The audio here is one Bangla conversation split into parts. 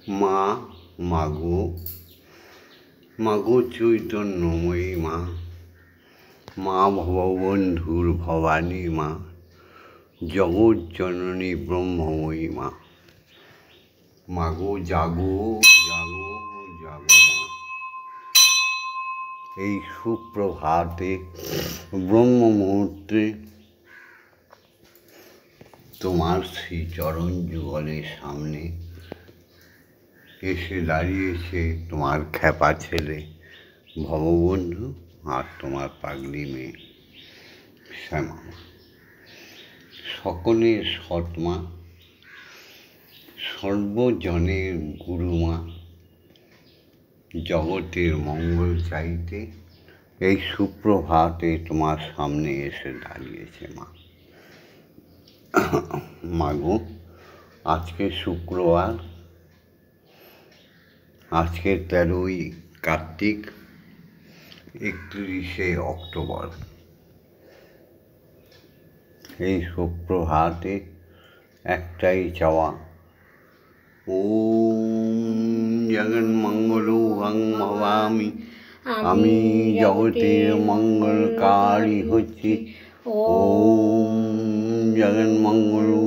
মা, মাগো, মাগো চৈতন্যময়ী মা, মা ভববন্ধুর ভবানী মা, জগজ্জননী ব্রহ্মময়ী মা, মাগো জাগো জাগো জাগো মা। এই সুপ্রভাতে ব্রহ্ম মুহূর্তে তোমার শ্রী চরণ যুগলের সামনে এসে দাঁড়িয়েছে তোমার খ্যাপা ছেলে ভববন্ধু আর তোমার পাগলি মেয়ে শ্যামা। সকলের সৎমা, সর্বজনের গুরুমা, জগতের মঙ্গল চাইতে এই সুপ্রভাতে তোমার সামনে এসে দাঁড়িয়েছে মা। মাগো, আজকে শুক্রবার, আজকে 13ই কার্তিক, 31শে অক্টোবর। এই সুপ্রভাতে একটাই চাওয়া, ওম জগন্মঙ্গলো ভবামি, আমি জগতের মঙ্গলকারী হচ্ছি। ওম জগন্মঙ্গলো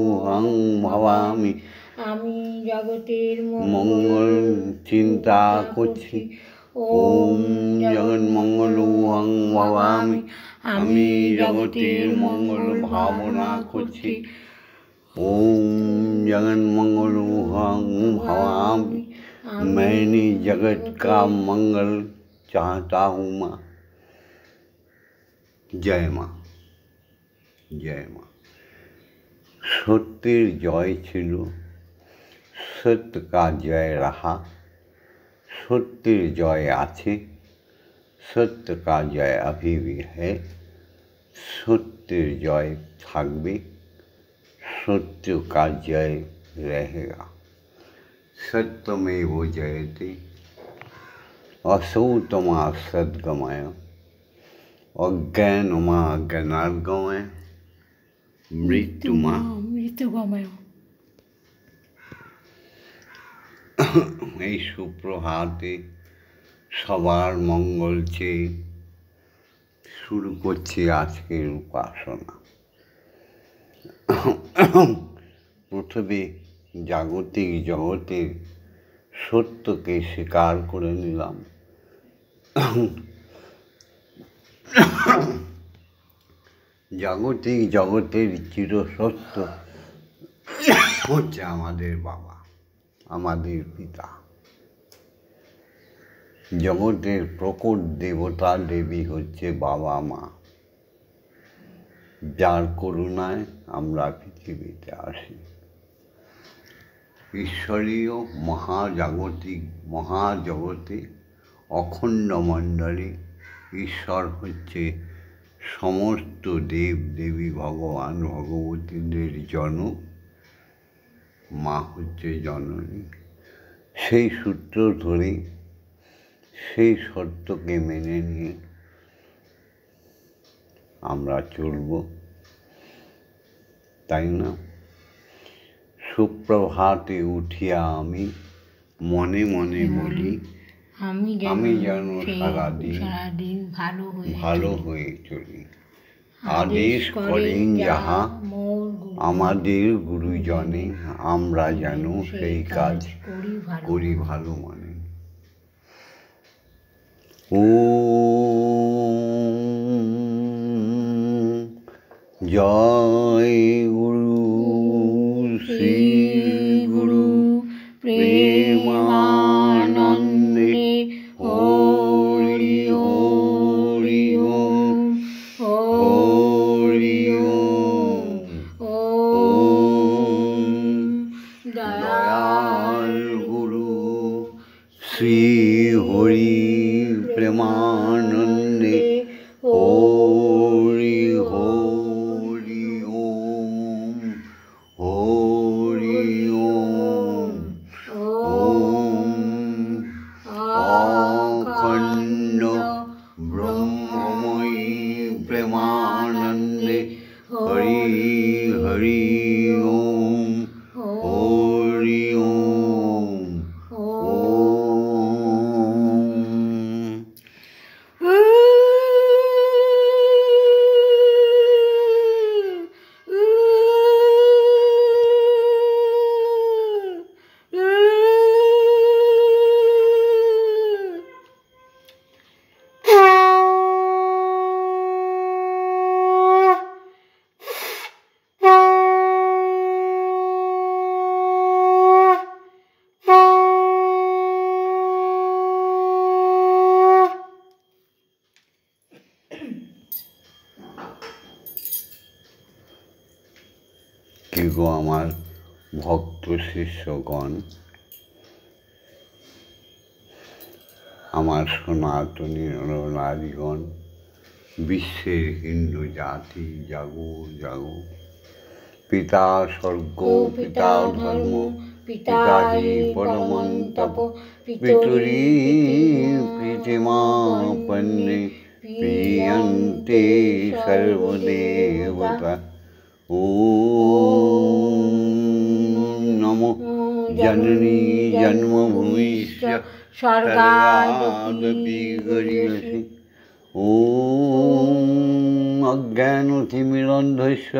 ভবামি, আমি জগতের মঙ্গল চিন্তা করছি। ওম জগন্মঙ্গলো ভবামি, আমি জগতের মঙ্গল ভাবনা করছি। ओम जगन मंगलो भवामी, मैंने जगत का मंगल चाहता हूँ माँ। जय माँ, जय माँ। सत्येर जय छिलो, सत्य का जय रहा, सत्येर जय आछे, सत्य का जय अभी भी है, सत्येर जय थाकबे, सत्य का जय रहेगा। सत्यमेव जयते, असौतमा सद्गमय, अज्ञानमा ज्ञानार्गमय, मृत्युमा মৃত্যুগময়। এই সুপ্রভাতে সবার মঙ্গল চেয়ে শুরু করছি আজকের উপাসনা। প্রথমে জাগতিক জগতের সত্যকে স্বীকার করে নিলাম। জাগতিক জগতের চিরসত্য হচ্ছে আমাদের বাবা, আমাদের পিতা। জগতের প্রকট দেবতা দেবী হচ্ছে বাবা মা, যার করুণায় আমরা পৃথিবীতে আসি। ঈশ্বরীয় মহাজাগতিক মহাজগতে অখণ্ড মণ্ডলে ঈশ্বর হচ্ছে সমস্ত দেব দেবী ভগবান ভগবতীদের জনক, মা হচ্ছে জননী। সেই সূত্র ধরে সেই সত্যকে মেনে নিয়ে আমরা চলব, তাই না? সুপ্রভাতে উঠিয়া আমি মনে মনে বলি, আমি যেন সারাদিন ভালো হয়ে চলি। আদেশ করেন যাহা আমাদের গুরুজনে, আমরা যেন সেই কাজ করি ভালো মনে। জয় গুরু শ্রী গুরু প্রেমানন্দে, হরি হরি ওম, হরি ওম। ওম দয়াল গুরু শ্রী হরি প্রেমানন্দে, হরি হরি ওম, হরি ওম। ওম অখণ্ড ব্রহ্মময়ী প্রেমানন্দে, হরি হরি ওম, হরি ওম। গো আমার ভক্ত শিষ্যগণ, আমার সনাতনী নরনারীগণ, বিশ্বের হিন্দু জাতি, জাগো জাগো। পিতা স্বর্গ, পিতা ধর্ম, পিতা হি পরমন্তপ, পিতুরি প্রীতিমাপন্নে, প্রিয়ন্তে সর্বদেবতা। ওম নমো জননী জন্মভূমিশ্চ স্বর্গাদপি গরীয়সি। ওম অজ্ঞানতিমিরন্ধস্য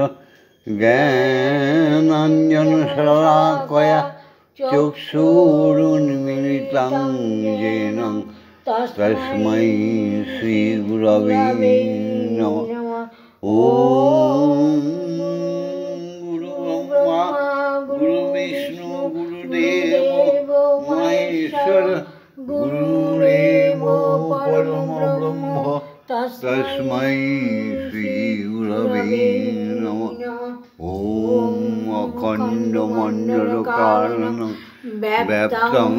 জ্ঞানাঞ্জনশলাকয়া চক্ষুরুন্মিলিतं येन তস্मै শ্রীগুরবে নমঃ। ওম গুরু ব্রহ্মা গুরু বিষ্ণু গুরুদেব মহেশ্বর, গুরুরেব পরম ব্রহ্ম তস্मै শ্রীগুরবে নমঃ। ওম অখণ্ডমণ্ডলকারণং ব্যাপ্তং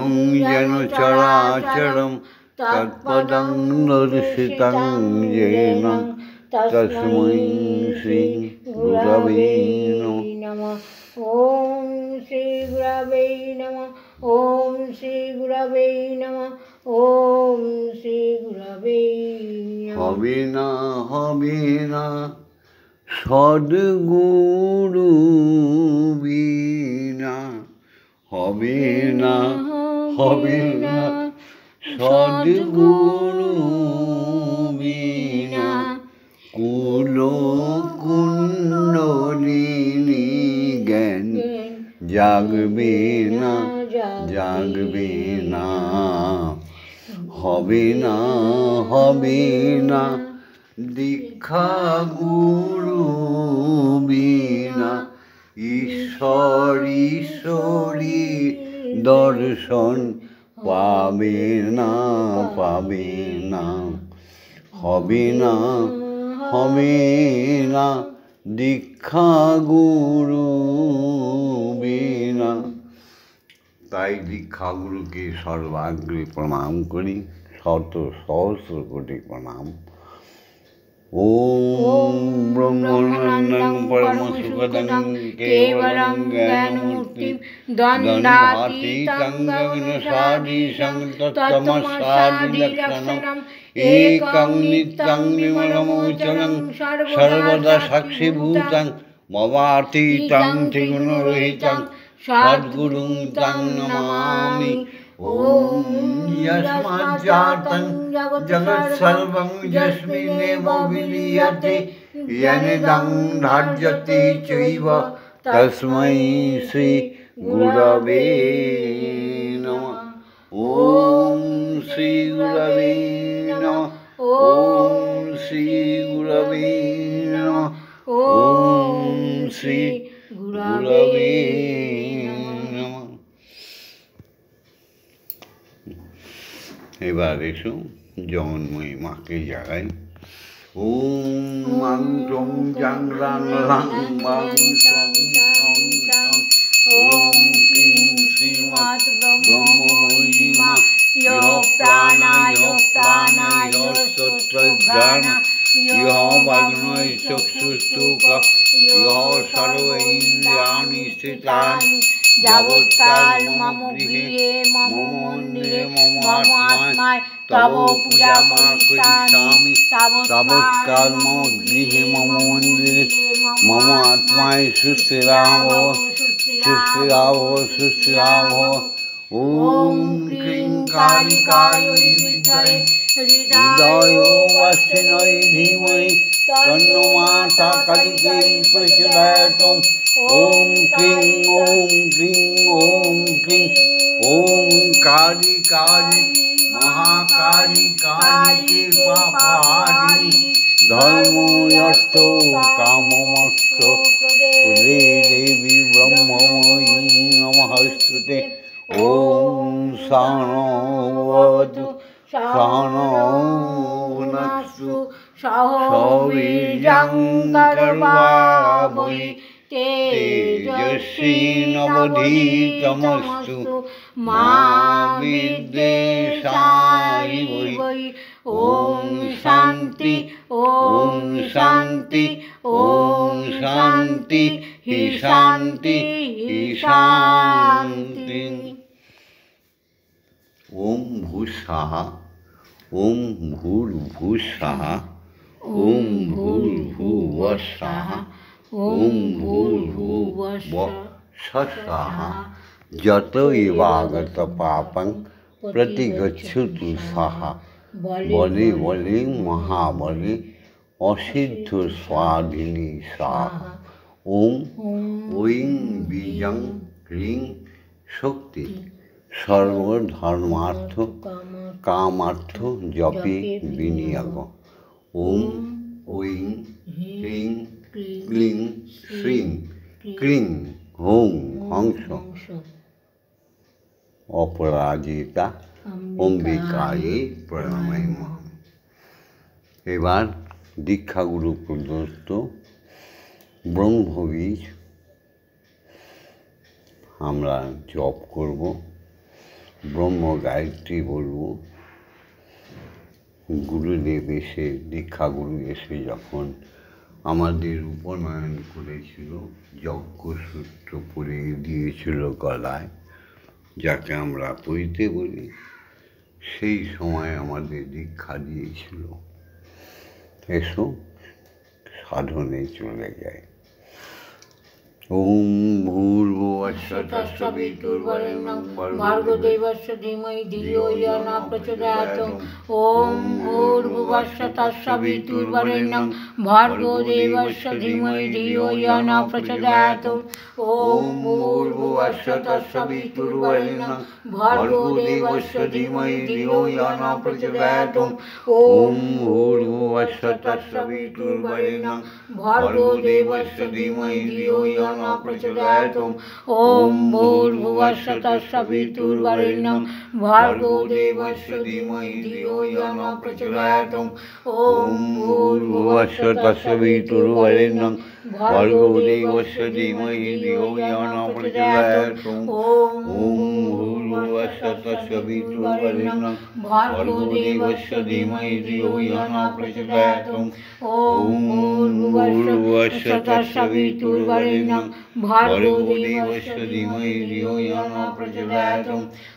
যেন চরাচরং তৎপদং দর্শিতং येन তস্मै শ্রীগুরবে নমঃ। ওম শ্রী গুরবে নমঃ। ওম শ্রী গুরবে নমঃ। ওম শ্রী গুরবে নমঃ। হবে না হবে না সদ্গুরু বিনা, হবে না হবে না সদ্গুরু বিনা, কুল কুণ্ডলিনী জ্ঞান জাগবে না জাগবে না। হবে না হবে না দীক্ষা গুরু বিনা, ঈশ্বর ঈশ্বরী দর্শন পাবে না পাবে না। হবে না হবে না দীক্ষা গুরু বিনা। তাই দীক্ষা গুরুকে সর্বাগ্রে প্রণাম করি, শত সহস্র কোটি প্রণাম। ওম ব্রহ্মানন্দং পরমসুখদং কেবলং জ্ঞানমূর্তিং দ্বন্দ্বাতীতং গগনসদৃশং তত্ত্বমস্যাদিলক্ষণং একং নিত্যং বিমলমোচনং সর্বদা সাক্ষীভূতং মমাতীতং ত্রিগুণরহিতং সদ্গুরুং তং নমামি। ওম যস্মাজ্জাতং জগৎসর্বং যস্মিন্নেব বিলীয়তে येनेदं ধার্যতে চৈব তস্मै শ্রী গুরবে নমঃ। ওম শ্রী গুরবে নমঃ। ওম শ্রী গুরবে নমঃ। ওম শ্রী গুরবে নমঃ। এবার এসো জগন্ময়ী মাকে জাগাই। ওম মন্ত্রং জাংরাং রাং বাং সং সং সং। ওম ক্লীং শ্রীমৎ ব্রহ্মময়ী মা ইহ প্রাণায় সত্যজ্ঞান ইহ বাগ্নয় চক্ষুষ্তুক ইহ সর্ব ইন্দ্রিয়াণি স্থিতানি যাবৎকাল মম গৃহে মম মন্দিরে মম আত্মায় তব পূজা মা করিষ্যামি। তাবৎকাল মম গৃহে মম মন্দিরে মম আত্মায় সুস্থিরাম সুস্থিরাভ সুস্থিরাভ। ওম ক্লীং কালিকায় বিদ্মহে হৃদয় বাসিনয় ধীমহি তন্নো মাতা কালিকাই প্রচোদয়াৎ। ওম ক্লীং ওম ক্লীং ওম ক্লীং ওম কালী কালী মহাকালী কালী কৃপাহারিণী ধর্ম অর্থ কাম মোক্ষ প্রদে দেবী ব্রহ্মময়ী নমস্তুতে। ওম সহনো ভবতু সহনৌ ভুনস্তু সহ বীর্যং কর্বাবহৈ तेजस्वी नवधीतमस्तु मा विद्वेषाय वै। ओम शांति ओम शांति ओम शांति ही शांति ही शांति। ओम भूस्वाहा ओम भूर्भुवस्वाहा ओम भूर्भुवस्वाहा ओम भूर्भुवस्वाहा। यत एवागत पापं प्रतिगच्छतु स्वाहा। बले बले महाबले असिद्ध स्वाधिनी स्वाहा। ओम ऐं बीजं ह्रीं शक्ति सर्वधर्मार्थ कामार्थ जपे विनियोग। ओम ऐं ह्रीं क्लीं श्रीं क्लीं ह्रौं हंस अपराजिता অম্বিকায়ে প্রণামঃ। এবার দীক্ষাগুরু প্রদত্ত ব্রহ্মবীজ আমরা জপ করব, ব্রহ্ম গায়ত্রী বলব। গুরুদেব এসে দীক্ষাগুরু এসে যখন আমাদের উপনয়ন করেছিল, যজ্ঞসূত্র পরে দিয়েছিল গলায়, যাকে আমরা পইতে বলি, সেই সময় আমাদের দীক্ষা দিয়েছিল। এসো সাধনে চলে যায়। ওম ভূর্ভুবস্সুঃ তস্সবিতুর্বরেণ্যং ভর্গো দেবস্য ধীমহি ধিয়ো ইয়ো ন প্রচোদয়াৎ। ওম ভূর্ভুবস্সুঃ তস্সবিতুর্বরেণ্যং ভর্গো দেবস্য ধীমহি ধিয়ো ইয়ো ন প্রচোদয়াৎ। ওম ভূর্ভুবস্সুঃ তস্সবিতুর্বরেণ্যং ভর্গো দেবস্য ধীমহি ধিয়ো ইয়ো ন প্রচোদয়াৎ। ওম ভূর্ভুবস্সুঃ তস্সবিতুর্বরেণ্যং ভর্গো দেবস্য ধীমহি ধিয়ো ইয়ো ন প্রচোদয়াৎ। ওম ভূর্ভুবস্সুঃ তস্সবিতুর্বরেণ্যং ভর্গো দেবস্য ধীমহি ধিয়ো ইয়ো ন প্রচোদয়াৎ। ওম ভূর্ভুবস্সুঃ তস্সবিতুর্বরেণ্যং ভর্গো দেবস্য ধীমহি ধিয়ো ইয়ো ন প্রচোদয়াৎ। ওম ভূর্ভুবস্সুঃ তস্সবিতুর্বরেণ্যং ভর্গো দেবস্য ধীমহি ধিয়ো ইয়ো ন প্রচোদয়াৎ। ওম ভূর্ভুবস্সুঃ তস্সবিতুর্বরেণ্যং ভর্গো দেবস্য ধীমহি ধিয়ো ইয়ো ন প্রচোদয়াৎ।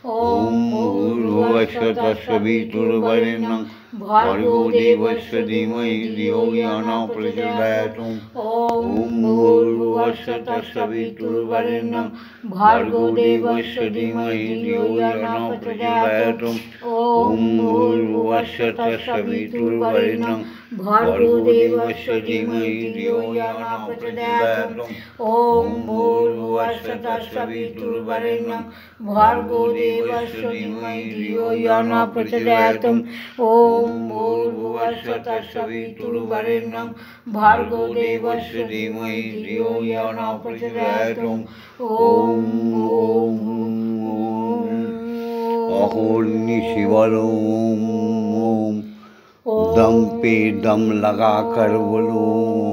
ওম ভূর্ভুবস্সুঃ তস্সবিতুর্বরেণ্যং ভর্গো দেবস্য ধীমহি ধিয়ো ইয়ো ন প্রচোদয়াৎ। ওম ভূর্ভুবস্সুঃ তস্সবিতুর্বরেণ্যং ভর্গো দেবস্য ধীমহি ধিয়ো ইয়ো ন প্রচোদয়াৎ। ওম ভূর্ভুবস্সুঃ তস্সবিতুর্বরেণ্যং ভর্গো দেবস্য ধীমহি ধিয়ো ইয়ো ন প্রচোদয়াৎ। ওম ভূর্ভুবস্সুঃ তস্সবিতুর্বরেণ্যং ভর্গো দেবস্য ধীমহি ধিয়ো ইয়ো ন প্রচোদয়াৎ। ওম ভূর্ভুবস্সুঃ তস্সবিতুর্বরেণ্যং ভর্গো দেবস্য ধীমহি ধিয়ো ইয়ো ন প্রচোদয়াৎ। ওম अहोर्निशि बोलो ओम। दम पे दम लगा कर बोलो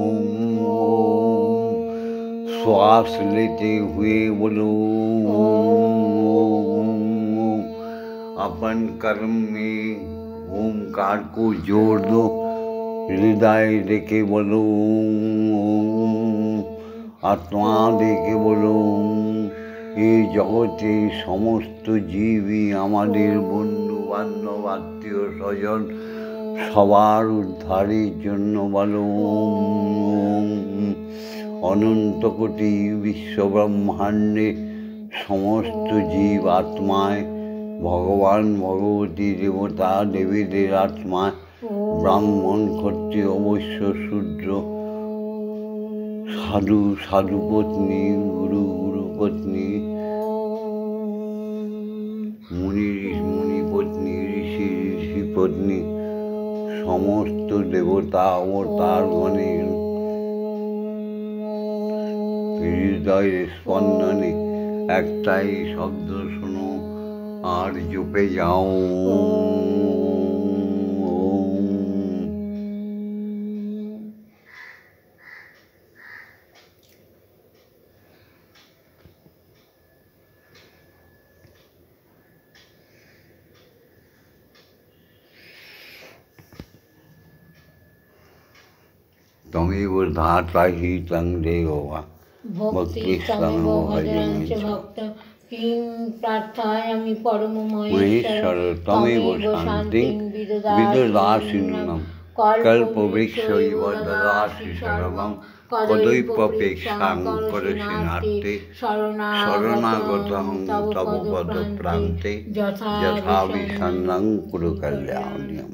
ओम। श्वास लेते हुए बोलो ओम। अपन कर्म में ओमकार को जोड़ दो, हृदय देके बोलो ओम। आत्मा देके बोलो এই জগতে সমস্ত জীবই আমাদের বন্ধু বান্ধব আত্মীয় স্বজন, সবার উদ্ধারের জন্য বলো ওম। অনন্ত কোটি বিশ্বব্রহ্মাণ্ডে সমস্ত জীব আত্মায়, ভগবান ভগবতী দেবতা দেবীদের আত্মায়, ব্রাহ্মণ ক্ষত্রিয় বৈশ্য শূদ্র, সাধু সাধু পত্নী, গুরু গুরু পত্নী, মুনি মুনি পত্নী, ঋষি ঋষি পত্নী, সমস্ত দেবতা অবতারগণের হৃদয়ের স্পন্দনে একটাই শব্দ শোনো আর জপে যাও। তমেব ধাতা হি তং দেবা ভক্তি তমেব ভজনঞ্চ ভক্ত কিং প্রার্থয়ামি পরম মহেশ্বর তমেব শান্তিং বিদদাসিনম কল্পবৃক্ষৈব দদাসি শরণং কদৈপপেক্ষাং করসিনার্তে শরণাগতং তব পদপ্রান্তে যথা বিসন্নং কুরু কল্যাণম।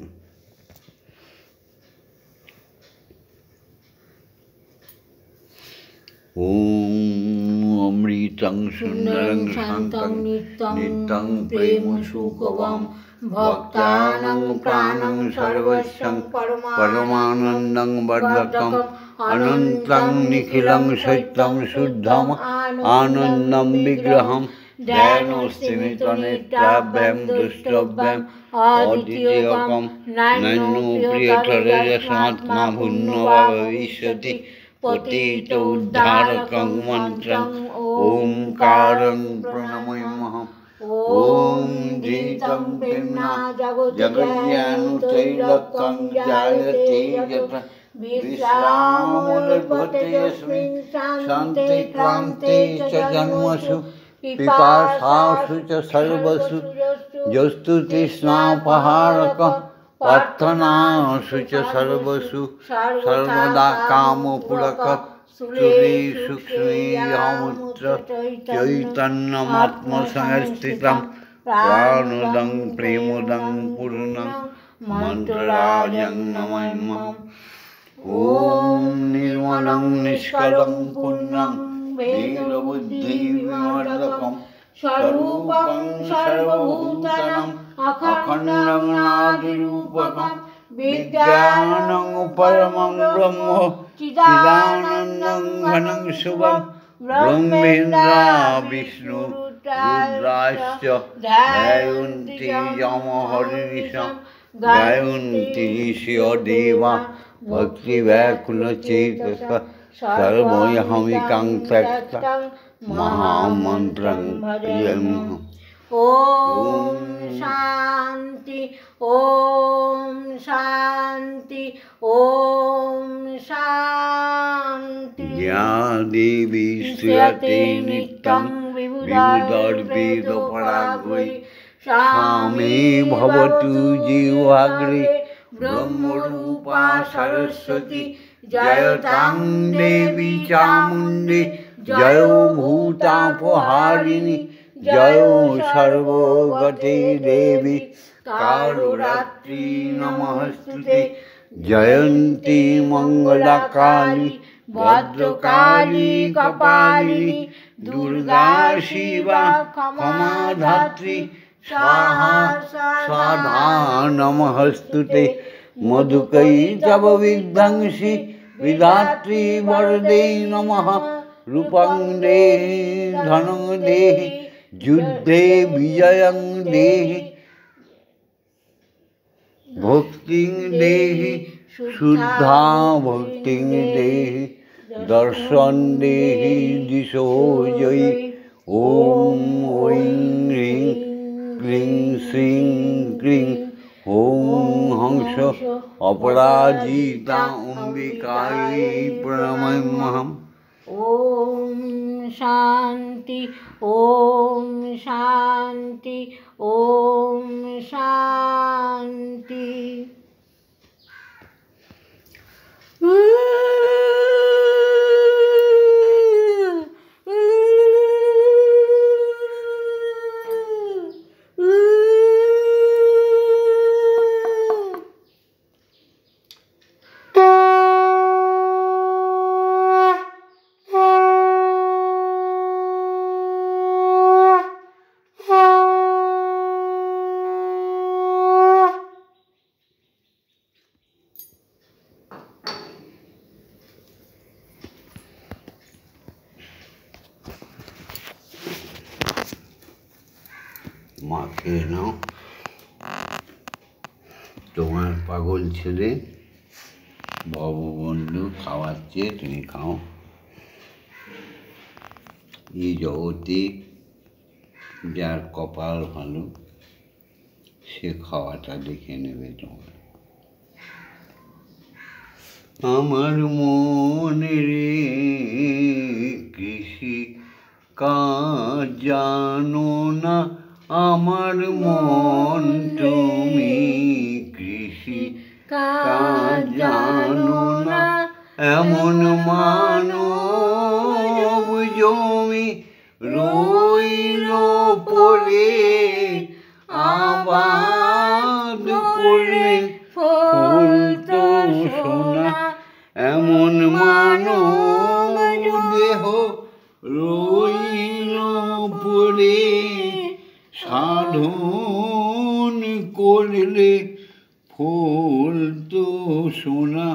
ওম অমৃতং সুন্দরং শান্তং নিত্যং প্রেম সুখবং ভক্তানাং প্রাণং সর্বস্বং পরমানন্দং বর্ধকং অনন্তং নিখিলং সত্যং শুদ্ধম আনন্দম বিগ্রহম ধ্যানস্তিমিতনেত্রাভ্যাম দুষ্টভ্যাম অদ্বিতীয়কম নৈনো প্রিয়তরেয়সাত্মা ভূন্নবা ভবিষ্যতি পতিত উদ্ধারকং মন্ত্রং ওঙ্কারং প্রণমাম্যহম। ওম জিতং প্রেম্না জগজ্ঞানত্রৈলোক্যং জায়তে যত বিশ্রামোদভতে যস্মিন শান্তি ক্রান্তি চ জন্মসু পিপাসাসু চ সর্বসু যস্তু তৃষ্ণাপহারক প্রার্থনাসু চ সর্বসু সর্বদা কামপূরক সুরেষু ক্রিয়ামূত্র চৈতন্যমাত্মসংস্থিতং প্রাণোদং প্রেমোদং পূর্ণং মন্ত্ররাজং নমাম্যহম। ওম নির্মলং নিষ্কলং পুণ্যং বেদবুদ্ধিবিমর্দকং স্বরূপং সর্বভূতানাং অখণ্ডং আদিরূপকং বিজ্ঞানং পরমং ব্রহ্ম চিদানন্দং ঘনং শুভং ব্রহ্মেন্দ্র বিষ্ণু রুদ্রাশ্চ ধ্যায়ন্তি যম হরিনিশং গায়ন্তি শিবদেবা ভক্তিব্যাকুলচেতসা সর্বৈহমিকং ত্যক্ত্বা মহামন্ত্রং ভজেয়ম। ওম শান্তি ওম শান্তি ওম শান্তি। या देवी श्रूयते नित्यं विबुधैर्वेदपराग्वै सा मे भवतु जीवाग्रे ब्रह्मरूपा सरस्वती जयतां देवी चामुण्डी जयो भूतापहारिणी जयो सर्वगते देवी कालरात्रि नमस्तुते जयन्ती मंगलकाली भद्रकाली कपालिनी दुर्गा शिवा क्षमाधात्री स्वाहा स्वाहा नमस्तुते मधुकै तव विध्वंसी विधात्री वरदे नमः रूपं देहि धनं देहि युद्धे विजयं देहि भक्तिं देहि शुद्धा भक्तिं देहि दर्शन देहि दिशो जयि। ओम ऐं ह्रीं क्लीं श्रीं क्लीं ओम हंस अपराजिता अंबिकायै प्रणमाम्यहम्। ओम शांति ओम शांति ओम शांति। মা খেয়ে নাও, তোমার পাগল ছেলে ভববন্ধু খাওয়াচ্ছে, তুমি খাও। এই জগতে যার কপাল ভালো সে খাওয়াটা দেখে নেবে তোমার। আমার মনের কৃষি কাজ জানো না, আমার মন তুমি কৃষি কাজ জানো না, এমন মানব জমি রইল পড়ে, আবাদ করলে ফুল তো সোনা, এমন মানব দেহ রইল পড়ে, সাধন করলে ফুল তো সোনা,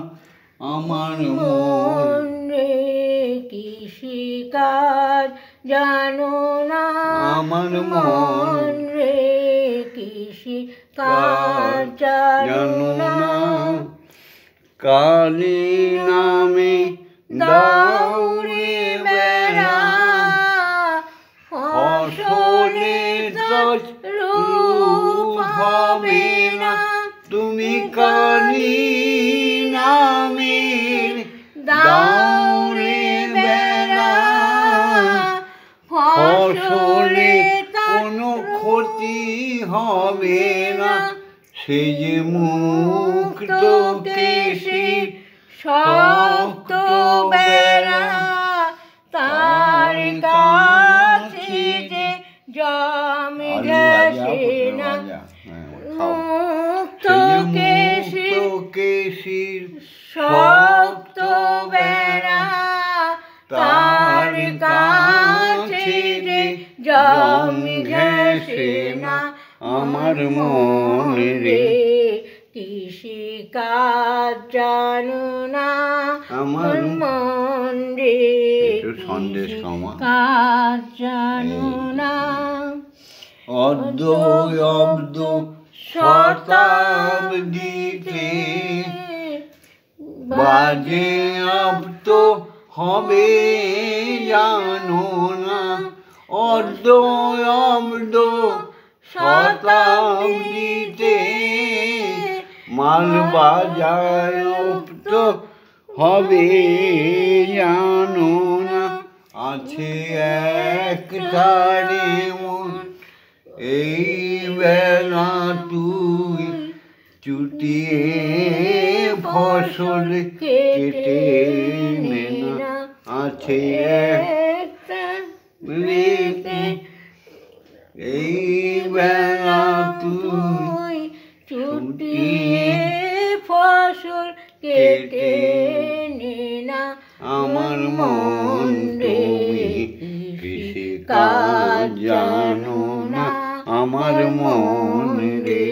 আমার মন কৃষিকাজ জানো না, আমার মন রে কৃষিকাজ জানো না, কালী নামে দাউরে বেড়া, ফসলে রূপ হবে না, তুমি কালী নামে দাউরে বেড়া, ফসলে কোনো ক্ষতি হবে না, সে যে মুক্ত কেশি শক্ত বেড়া, তার কাছে যে জমে গেছে না, মুক্ত কেশির শক্ত বেড়া, তার কাছে যে জমে গেছে না, আমার মন রে কৃষিকাজ জানো না, আমার মন রে সন্দেশ কাজ জানো না, অর্ধ অব্দ শতাব্দীতে বাজে আপ্ত হবে জানো না, অর্ধ অব্দ শতাব্দীতে মাল বাজার আপ্ত হবে জানো না, আছে এক তারে মন এই বেলা তুই চুটিয়ে ফসল কেটে নে না, আছে এই বেলা তুই চুটিয়ে ফসল কেটে নে না, আমার মন তুমি কৃষিকাজ জানো না, আমার মন রে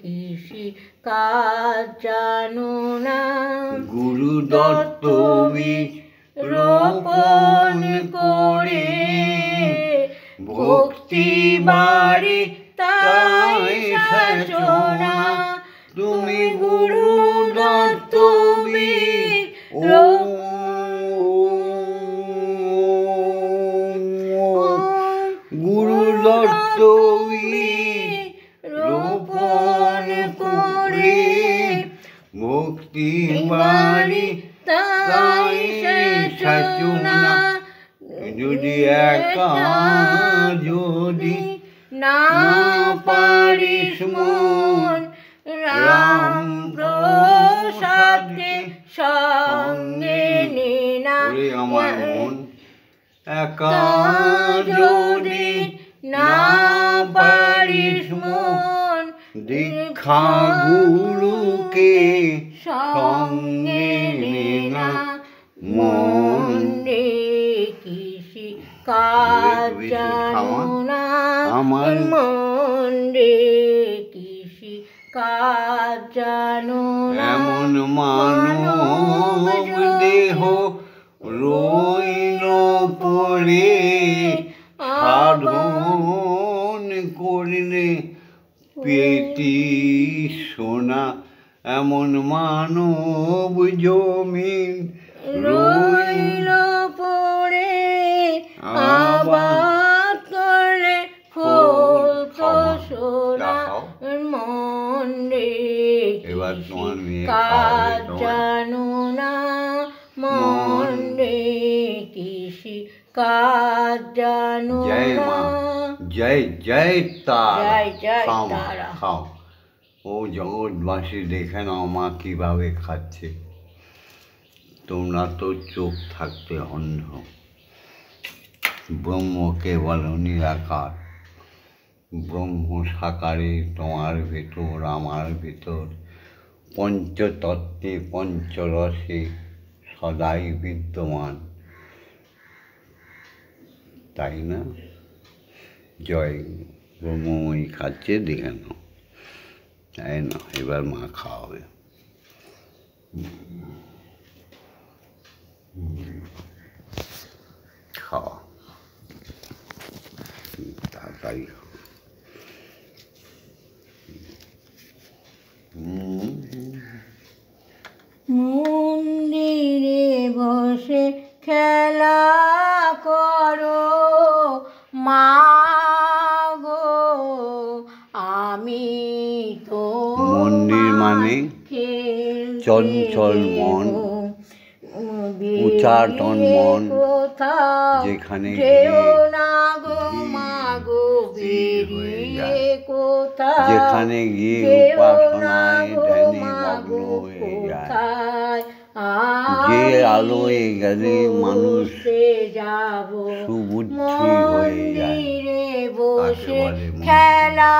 কৃষিকাজ জানো না, গুরু দত্ত রোপণ করে ভক্তি বাড়ি তাই সাচনা, তুমি গুরু দত্ত গুরু দত্ত রোপণ করে ভক্তি বাড়ি তাই সাচনা, যদি একা যদি না পারিস মন রাম প্রসাদকে সঙ্গে নে না, আমার মন একা যদি না পারিস মন দীক্ষা গুরুকে সঙ্গে নে না, মন রে কৃষিকাজ জানো না, আমার মন রে কৃষিকাজ জানো না, এমন মানব দেহ রইল পড়ে, সাধন করলে পেতি সোনা, এমন মানব জমিন রইল পড়ে, আবাদ করলে ফুল তো সোনা, মন রে এবার তোমার মেয়ে কাজ জানো না মনে কৃষি কাজ জানো জয় না। মা, জয় জয় তারা। জয় জয় খাও মা, তারা। খাও। ও জগৎবাসী দেখে নাও মা কীভাবে খাচ্ছে। তোমরা তো চোখ থাকতে অন্ধ। ব্রহ্মকে বলো নিরাকার। ব্রহ্ম সাকারে তোমার ভেতর আমার ভেতর পঞ্চতত্ত্বে পঞ্চরসে সদাই বিদ্যমান, তাই না? জয় ব্রহ্মময়ী খাচ্ছে, দেখে নাও। তাই না, এবার মা খাওয়াবে। খাওয়া তাড়াতাড়ি। মন্দিরে বসে খেলা করো মা গো, আমি তো মন্দির মানে চঞ্চল মন, উচাটন মন, যেখানে যেখানে গিয়ে উপাসনায় ধ্যানে মগ্ন হয়ে যায়। যে আলোয় গেলে মানুষ সুবুদ্ধি হয়ে যায়। বসে খেলা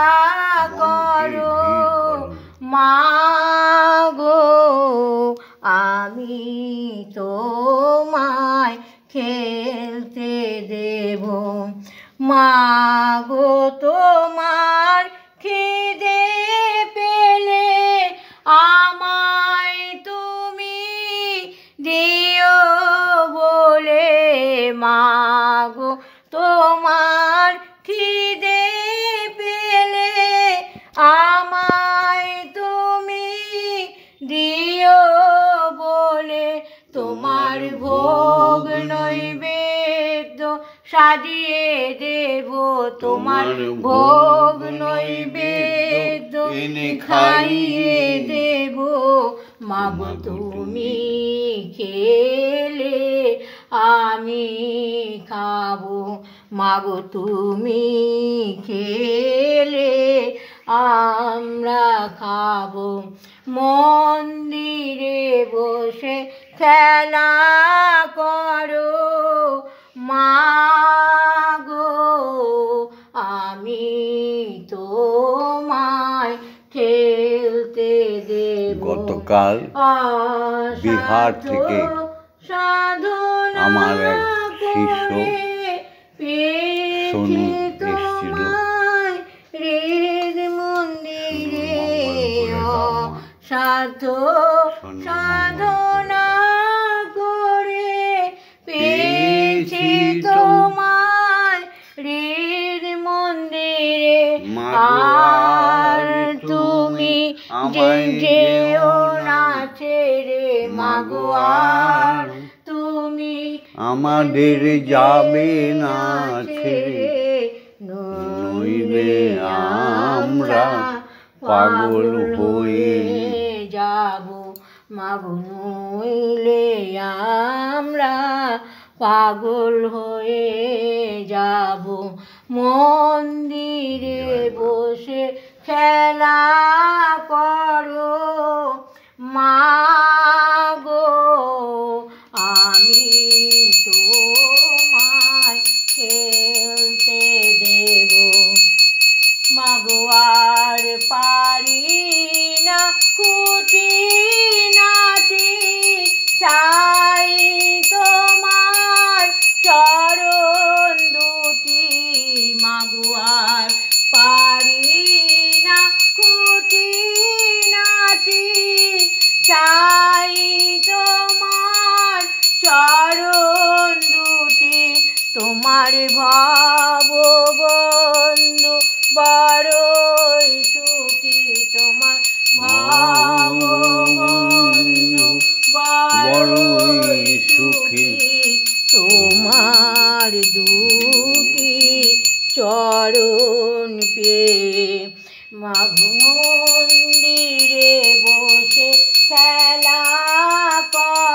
করো মা গো, আমি তোমায় খেলতে দেব মা গো। তোমার খিদে পেলে আমায় তুমি দিও বলে মা গো। তোমার খিদে পেলে আমায় তুমি দিও বলে, তোমার ভোগ নৈবেদ্য সাজিয়ে দেব, তোমার ভোগ নৈবেদ্য খাইয়ে দেব মা গো। তুমি খেলে আমি খাবো মা গো, তুমি খেলে আমরা খাবো। মন্দিরে বসে খেলা করো মা গো, আমি তোমায় খেলতে দেব। গতকাল বিহার থেকে আমার এক শিষ্য সোনু এসেছিল। সাধনা করে পেয়েছি তোমায় হৃদ মন্দিরে, আর তুমি যেও না ছেড়ে মা গো, আর তুমি আমাদের যাবে না ছেড়ে, নইলে আমরা পাগল হয়ে যাব মা গো, নইলে আমরা পাগল হয়ে যাব। মন্দিরে বসে খেলা করো মা গো, আমি তোমায় খেলতে দেব মা গো। আর পারি না খুঁটি নাটি, চাই তোমার চরণ দুটি মা গো। আর পারি না খুঁটি নাটি, চাই তোমার চরণ দুটি। তোমার ভববন্ধু বড়ই সুখী, তোমার ভববন্ধু বড়ই সুখী। তোমার দুটি চরণ পেয়ে মা গো। মন্দিরে বসে খেলা কর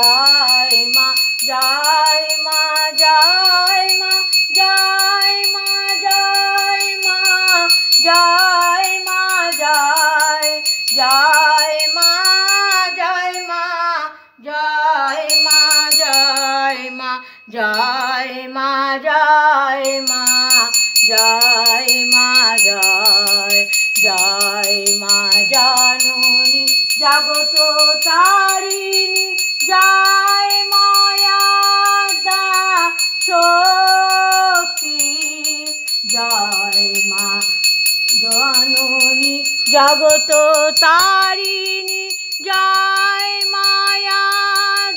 জয় মা জয় মা জয় মা জয় মা জয় মা জয় মা জয় জয় মা জয় মা জয় মা জয় মা জয় মা জয় মা জয় মা জয় জয় মা জাননী জগত তারিণী জয় মায়া দা শক্তি জয় মা জাননী জগত তারিণী জয় মায়া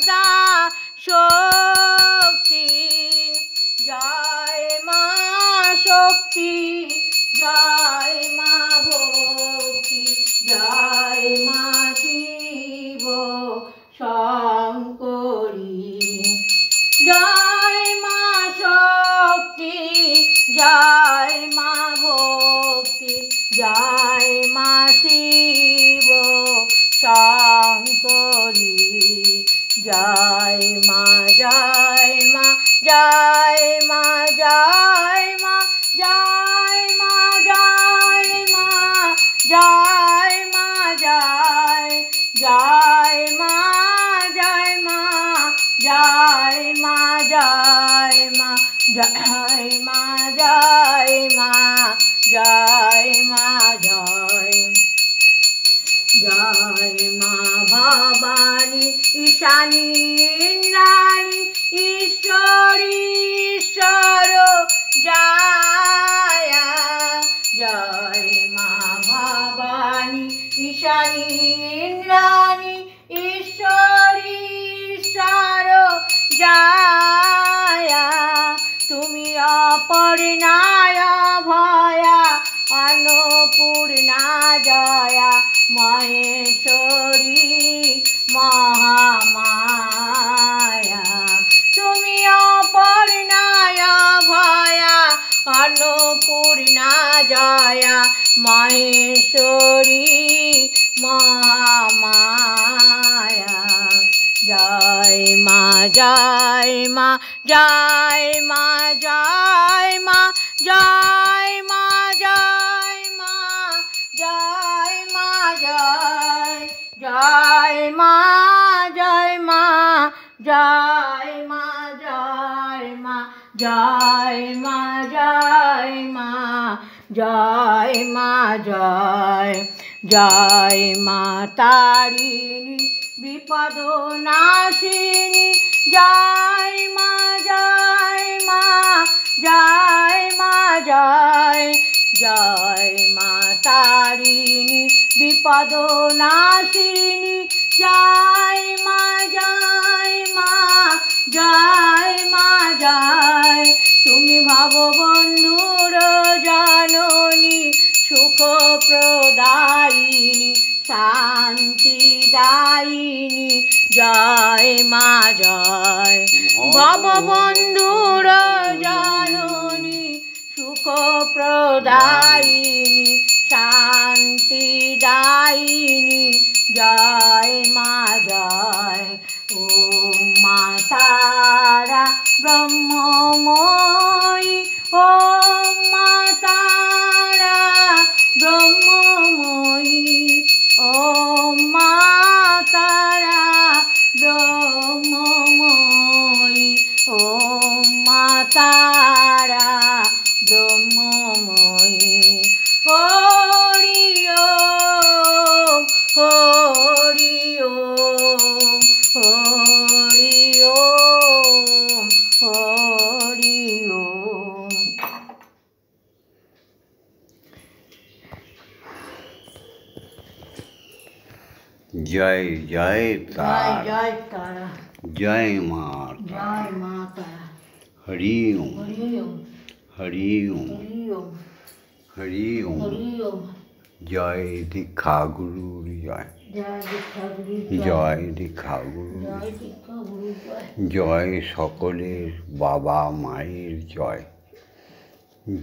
দা শক্তি জয় মা শক্তি জয় মা ভক্তি জয় মা শিব শঙ্করী জয় মা শক্তি জয় মা ভক্তি জয় মা শিব শঙ্করী জয় মা জয় মা জয় মা জয় মা জয় মা জয় মা জয় মা জয় জয় মা জয় মা জয় মা জয় মা জয় মা জয় মা জয় মা জয় জয় মা ভবানী ঈশানী ইন্দ্রাণী ঈশ্বরী ঈশ্বর জয় জয় মা ভবানী ঈশানী ইন্দ্রাণী ঈশ্বরী ঈশ্বর জয় তুমি অপর্ণায় ভয়া অন্নপূর্ণা জয়া মহেশ্বরী মহামায়া তুমি অপর্ণায় ভয়া অন্নপূর্ণা জয়া মহেশ্বরী মহামায়া জয় মা জয় মা জয় মা জয় মা জয় মা জয় মা জয় মা জয় জয় মা জয় মা জয় মা জয় মা জয় মা জয় মা জয় মা জয় জয় মা তারিণী বিপদ নাশিনী জয় মা জয় মা জয় মা জয় জয় মা তারিণী বিপদ নাশিনী জয় মা জয় মা জয় মা জয় তুমি ভববন্ধুর জননী সুখ প্রদায়িনী শান্তিদায়িনী জয় মা জয় ভববন্ধুর জননী সুখ প্রদায়িনী শান্তিদায়িনী জয় মা জয় ওম মা তারা ব্রহ্মময়ী ওম মা তারা ব্রহ্মময়ী ওম মা তারা ব্রহ্মময়ী ওম মা তারা ব্রহ্মময়ী হরি ওম হরি ওম হরি ওম হরি ওম। জয় জয় তারা জয় তারা জয় মা জয় মা তারা হরি ওম হরি ওম হরি ওম হরি ওম হরি ওম হরি ওম। জয় দীক্ষা গুরুর জয় জয় দীক্ষা গুরু জয় দীক্ষা গুরু জয় দীক্ষা গুরু জয় জয় সকলের বাবা মায়ের জয়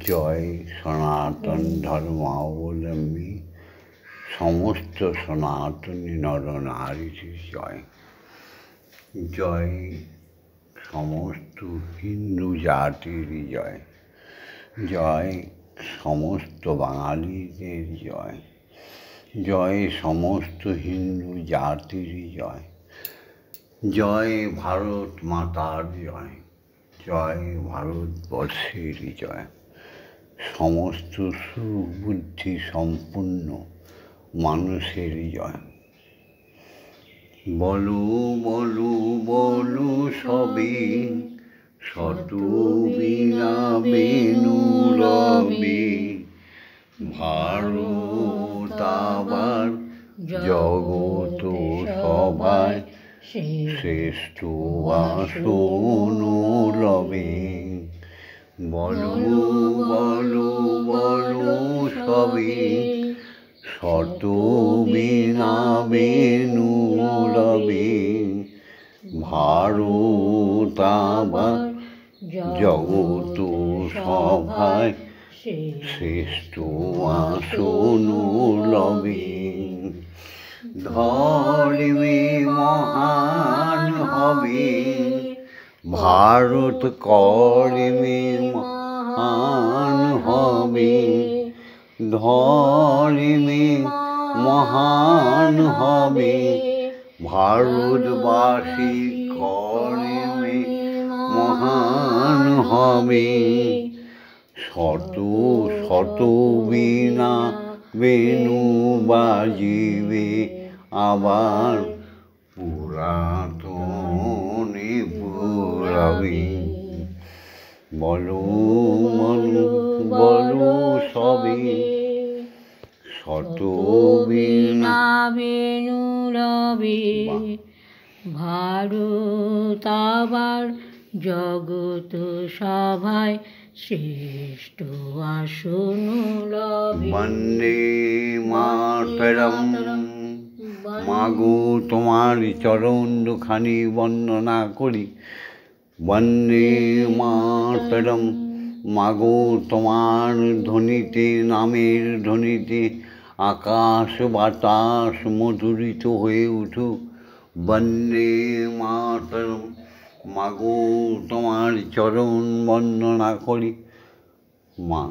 জয় সনাতন ধর্মাবলম্বী সমস্ত সনাতনী নর নারীর জয় জয় সমস্ত হিন্দু জাতির জয়, জয় সমস্ত বাঙালিদের জয়, জয় সমস্ত হিন্দু জাতির জয়, জয় ভারত মাতার জয়, জয় ভারতবর্ষের জয়, সমস্ত সুবুদ্ধি সম্পন্ন মানুষের জয়। বলো বলো বলো সবে, শত বীণা বেণু রবে, ভারত আবার জগত সভায় শ্রেষ্ঠ আসন লবে। বলো বলো বলো সবে, শত বীণা বেণু রবে, ভারত আবার জগত সভায় শ্রেষ্ঠ আসন লবে। ধর্মে মহান হবে ভারত, কর্মে মহান হবে, ধর্মে মহান হবে, ভারতবাসী কর্মে মহান হবে। শত শত বীণা বেণু বাজিবে আবার, পুরাতনে পুরাবে। বলো বলো বলো সবে, শত বীণা বেণু রবে, ভারত আবার জগত সভায় শ্রেষ্ঠ আসন লবে। বন্দে মাতরম। মাগো তোমার চরণ দুখানি বন্দনা করি, বন্দে মাতরম। মাগো তোমার ধ্বনিতে, নামের ধ্বনিতে আকাশ বাতাস মধুরিত হয়ে উঠুক, বন্দে মাতরম। মাগো তোমার চরণ বন্দনা করি। মা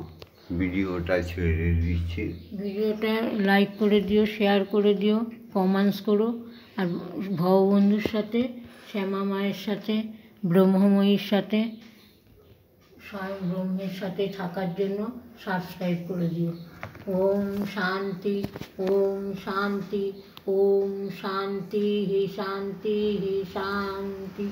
ভিডিওটা ছেড়ে দিচ্ছে, ভিডিওটা লাইক করে দিও, শেয়ার করে দিও, কমেন্টস করো, আর ভববন্ধুর সাথে, শ্যামা মায়ের সাথে, ব্রহ্মময়ীর সাথে, স্বয়ং ব্রহ্মের সাথে থাকার জন্য সাবস্ক্রাইব করে দিও। ওম শান্তি, ওম শান্তি, ওম শান্তি হি শান্তি হি শান্তি।